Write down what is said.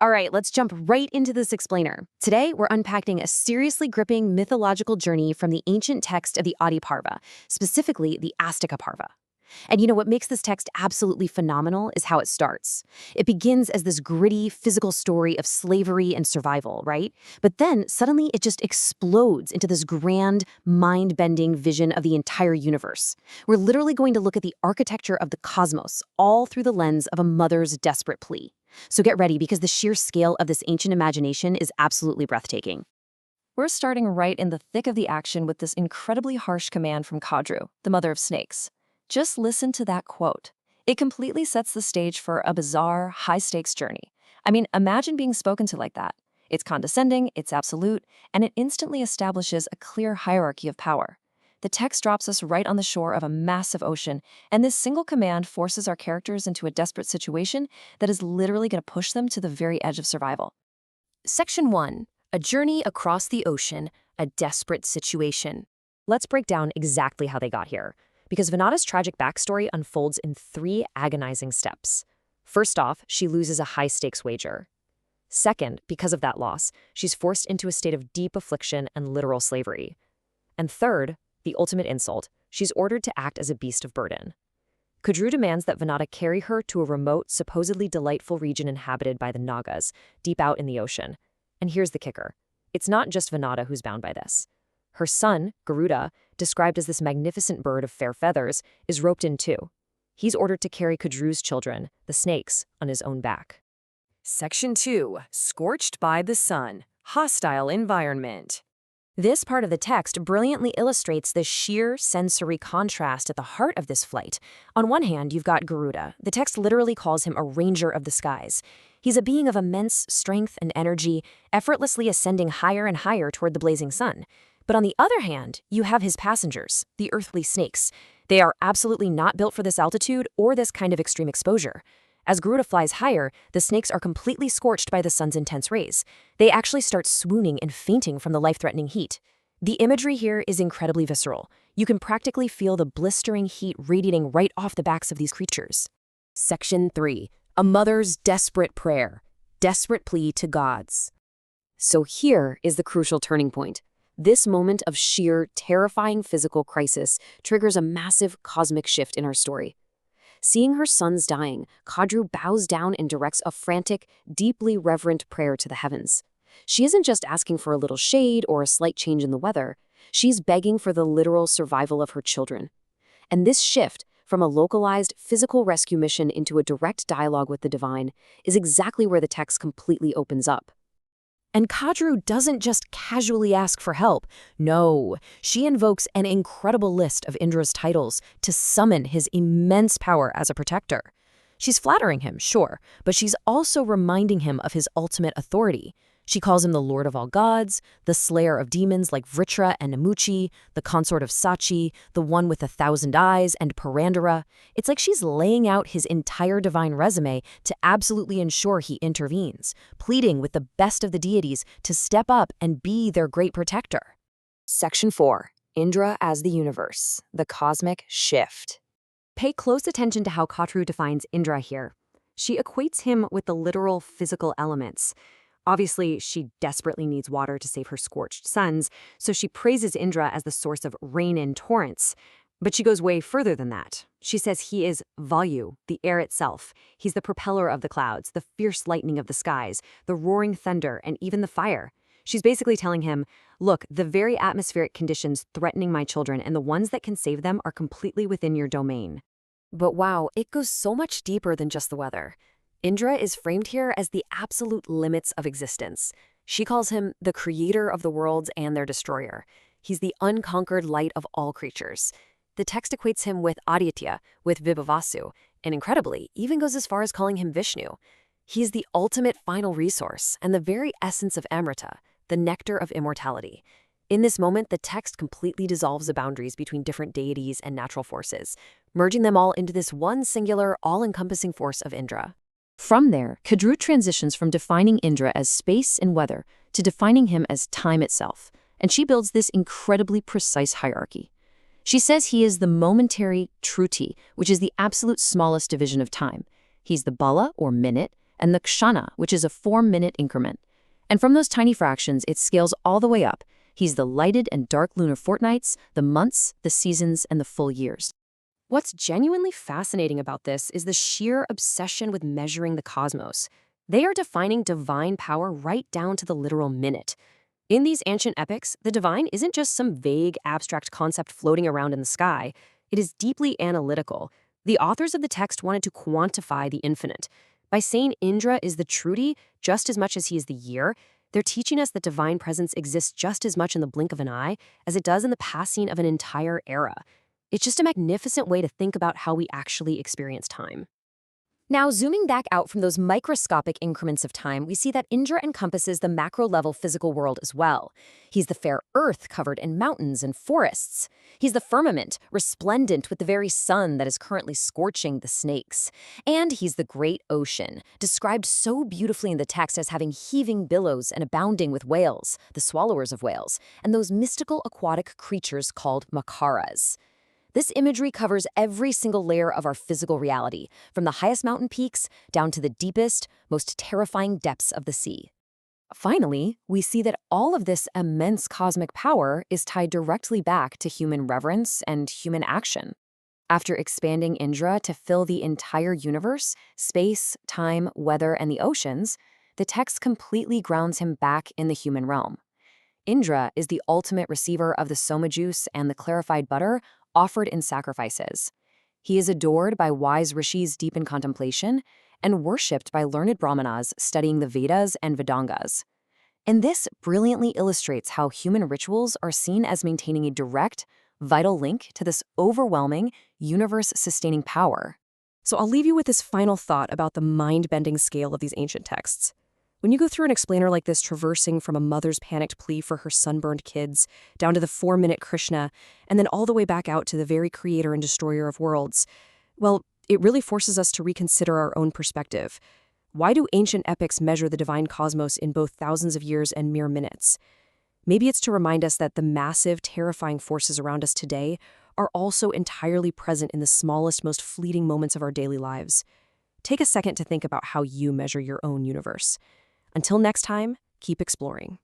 All right, let's jump right into this explainer. Today, we're unpacking a seriously gripping mythological journey from the ancient text of the Adiparva, specifically the Astakaparva. And you know what makes this text absolutely phenomenal is how it starts. It begins as this gritty, physical story of slavery and survival, right? But then suddenly it just explodes into this grand, mind-bending vision of the entire universe. We're literally going to look at the architecture of the cosmos, all through the lens of a mother's desperate plea. So get ready, because the sheer scale of this ancient imagination is absolutely breathtaking. We're starting right in the thick of the action with this incredibly harsh command from Kadru, the mother of snakes. Just listen to that quote. It completely sets the stage for a bizarre, high-stakes journey. I mean, imagine being spoken to like that. It's condescending, it's absolute, and it instantly establishes a clear hierarchy of power. The text drops us right on the shore of a massive ocean, and this single command forces our characters into a desperate situation that is literally going to push them to the very edge of survival. Section 1. A journey across the ocean, a desperate situation. Let's break down exactly how they got here, because Vinata's tragic backstory unfolds in 3 agonizing steps. First off, she loses a high-stakes wager. Second, because of that loss, she's forced into a state of deep affliction and literal slavery. And third, the ultimate insult, she's ordered to act as a beast of burden. Kadru demands that Vinata carry her to a remote, supposedly delightful region inhabited by the Nagas, deep out in the ocean. And here's the kicker. It's not just Vinata who's bound by this. Her son, Garuda, described as this magnificent bird of fair feathers, is roped in too. He's ordered to carry Kadru's children, the snakes, on his own back. Section 2. Scorched by the sun. Hostile environment. This part of the text brilliantly illustrates the sheer sensory contrast at the heart of this flight. On one hand, you've got Garuda. The text literally calls him a ranger of the skies. He's a being of immense strength and energy, effortlessly ascending higher and higher toward the blazing sun. But on the other hand, you have his passengers, the earthly snakes. They are absolutely not built for this altitude or this kind of extreme exposure. As Garuda flies higher, the snakes are completely scorched by the sun's intense rays. They actually start swooning and fainting from the life-threatening heat. The imagery here is incredibly visceral. You can practically feel the blistering heat radiating right off the backs of these creatures. Section 3. A mother's desperate prayer, desperate plea to gods. So here is the crucial turning point. This moment of sheer, terrifying physical crisis triggers a massive cosmic shift in our story. Seeing her sons dying, Kadru bows down and directs a frantic, deeply reverent prayer to the heavens. She isn't just asking for a little shade or a slight change in the weather. She's begging for the literal survival of her children. And this shift, from a localized, physical rescue mission into a direct dialogue with the divine, is exactly where the text completely opens up. And Kadru doesn't just casually ask for help. No, she invokes an incredible list of Indra's titles to summon his immense power as a protector. She's flattering him, sure, but she's also reminding him of his ultimate authority. She calls him the Lord of all gods, the slayer of demons like Vritra and Namuchi, the consort of Sachi, the one with 1,000 eyes, and Purandara. It's like she's laying out his entire divine resume to absolutely ensure he intervenes, pleading with the best of the deities to step up and be their great protector. Section 4. Indra as the universe, the cosmic shift. Pay close attention to how Kadru defines Indra here. She equates him with the literal physical elements. Obviously, she desperately needs water to save her scorched sons, so she praises Indra as the source of rain in torrents. But she goes way further than that. She says he is Vayu, the air itself. He's the propeller of the clouds, the fierce lightning of the skies, the roaring thunder, and even the fire. She's basically telling him, look, the very atmospheric conditions threatening my children and the ones that can save them are completely within your domain. But wow, it goes so much deeper than just the weather. Indra is framed here as the absolute limits of existence. She calls him the creator of the worlds and their destroyer. He's the unconquered light of all creatures. The text equates him with Aditya, with Vibhavasu, and incredibly, even goes as far as calling him Vishnu. He's the ultimate final resource and the very essence of Amrita, the nectar of immortality. In this moment, the text completely dissolves the boundaries between different deities and natural forces, merging them all into this one singular, all-encompassing force of Indra. From there, Kadru transitions from defining Indra as space and weather to defining him as time itself, and she builds this incredibly precise hierarchy. She says he is the momentary Truti, which is the absolute smallest division of time. He's the Bala, or minute, and the kshana, which is a 4-minute increment. And from those tiny fractions, it scales all the way up. He's the lighted and dark lunar fortnights, the months, the seasons, and the full years. What's genuinely fascinating about this is the sheer obsession with measuring the cosmos. They are defining divine power right down to the literal minute. In these ancient epics, the divine isn't just some vague, abstract concept floating around in the sky. It is deeply analytical. The authors of the text wanted to quantify the infinite. By saying Indra is the Trudy just as much as he is the year, they're teaching us that divine presence exists just as much in the blink of an eye as it does in the passing of an entire era. It's just a magnificent way to think about how we actually experience time. Now, zooming back out from those microscopic increments of time, we see that Indra encompasses the macro-level physical world as well. He's the fair earth covered in mountains and forests. He's the firmament, resplendent with the very sun that is currently scorching the snakes. And he's the great ocean, described so beautifully in the text as having heaving billows and abounding with whales, the swallowers of whales, and those mystical aquatic creatures called makaras. This imagery covers every single layer of our physical reality, from the highest mountain peaks down to the deepest, most terrifying depths of the sea. Finally, we see that all of this immense cosmic power is tied directly back to human reverence and human action. After expanding Indra to fill the entire universe, space, time, weather, and the oceans, the text completely grounds him back in the human realm. Indra is the ultimate receiver of the soma juice and the clarified butter offered in sacrifices. He is adored by wise rishis deep in contemplation and worshipped by learned brahmanas studying the Vedas and Vedangas. And this brilliantly illustrates how human rituals are seen as maintaining a direct, vital link to this overwhelming, universe-sustaining power. So I'll leave you with this final thought about the mind-bending scale of these ancient texts. When you go through an explainer like this, traversing from a mother's panicked plea for her sunburned kids, down to the 4-minute Krishna, and then all the way back out to the very creator and destroyer of worlds, well, it really forces us to reconsider our own perspective. Why do ancient epics measure the divine cosmos in both thousands of years and mere minutes? Maybe it's to remind us that the massive, terrifying forces around us today are also entirely present in the smallest, most fleeting moments of our daily lives. Take a second to think about how you measure your own universe. Until next time, keep exploring.